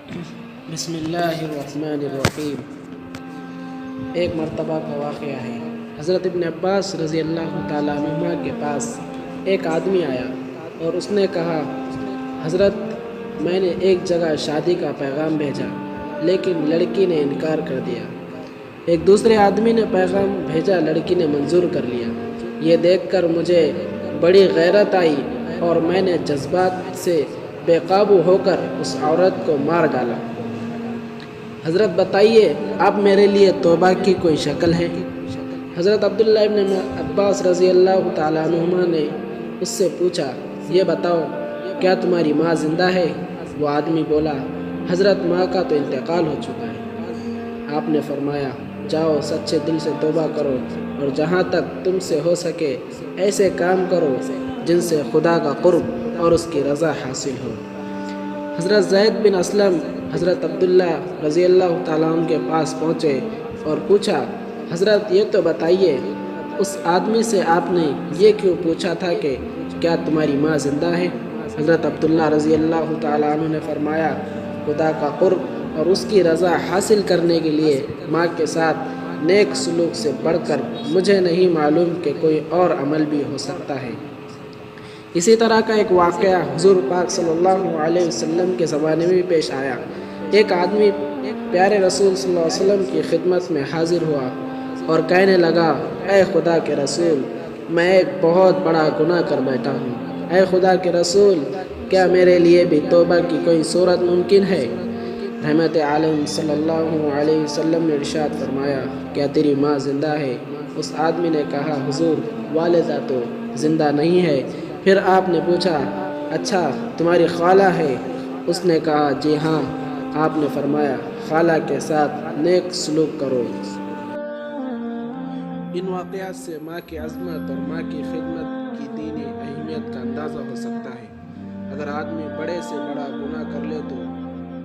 بسم اللہ الرحمن الرحیم۔ ایک مرتبہ کا واقعہ ہے۔ حضرت ابن عباس رضی اللہ تعالیٰ عنہما کے پاس ایک آدمی آیا اور اس نے کہا، حضرت میں نے ایک جگہ شادی کا پیغام بھیجا لیکن لڑکی نے انکار کر دیا۔ ایک دوسرے آدمی نے پیغام بھیجا، لڑکی نے منظور کر لیا۔ یہ دیکھ کر مجھے بڑی غیرت آئی اور میں نے جذبات سے بے قابو ہو کر اس عورت کو مار ڈالا۔ حضرت بتائیے، اب میرے لیے توبہ کی کوئی شکل ہے؟ حضرت عبداللہ ابن عباس رضی اللہ تعالیٰ عنہما نے اس سے پوچھا، یہ بتاؤ کیا تمہاری ماں زندہ ہے؟ وہ آدمی بولا، حضرت ماں کا تو انتقال ہو چکا ہے۔ آپ نے فرمایا، جاؤ سچے دل سے توبہ کرو اور جہاں تک تم سے ہو سکے ایسے کام کرو جن سے خدا کا قرب اور اس کی رضا حاصل ہو۔ حضرت زید بن اسلم حضرت عبداللہ رضی اللہ تعالیٰ عنہ کے پاس پہنچے اور پوچھا، حضرت یہ تو بتائیے، اس آدمی سے آپ نے یہ کیوں پوچھا تھا کہ کیا تمہاری ماں زندہ ہے؟ حضرت عبداللہ رضی اللہ تعالیٰ عنہ نے فرمایا، خدا کا قرب اور اس کی رضا حاصل کرنے کے لیے ماں کے ساتھ نیک سلوک سے بڑھ کر مجھے نہیں معلوم کہ کوئی اور عمل بھی ہو سکتا ہے۔ اسی طرح کا ایک واقعہ حضور پاک صلی اللہ علیہ وسلم کے زمانے میں بھی پیش آیا۔ ایک آدمی پیارے رسول صلی اللہ علیہ وسلم کی خدمت میں حاضر ہوا اور کہنے لگا، اے خدا کے رسول، میں ایک بہت بڑا گناہ کر بیٹھا ہوں۔ اے خدا کے رسول، کیا میرے لیے بھی توبہ کی کوئی صورت ممکن ہے؟ رحمت عالم صلی اللہ علیہ وسلم نے ارشاد فرمایا، کیا تیری ماں زندہ ہے؟ اس آدمی نے کہا، حضور والدہ تو زندہ نہیں ہے۔ پھر آپ نے پوچھا، اچھا تمہاری خالہ ہے؟ اس نے کہا، جی ہاں۔ آپ نے فرمایا، خالہ کے ساتھ نیک سلوک کرو۔ ان واقعات سے ماں کی عظمت اور ماں کی خدمت کی دینی اہمیت کا اندازہ ہو سکتا ہے۔ اگر آدمی بڑے سے بڑا گناہ کر لے تو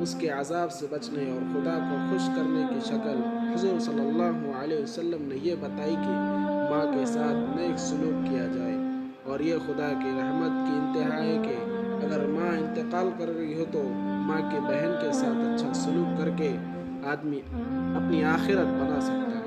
اس کے عذاب سے بچنے اور خدا کو خوش کرنے کی شکل حضور صلی اللہ علیہ وسلم نے یہ بتائی کہ ماں کے ساتھ نیک سلوک کیا جائے، اور یہ خدا کی رحمت کی انتہا ہے کہ اگر ماں انتقال کر رہی ہو تو ماں کی بہن کے ساتھ اچھا سلوک کر کے آدمی اپنی آخرت بنا سکتا ہے۔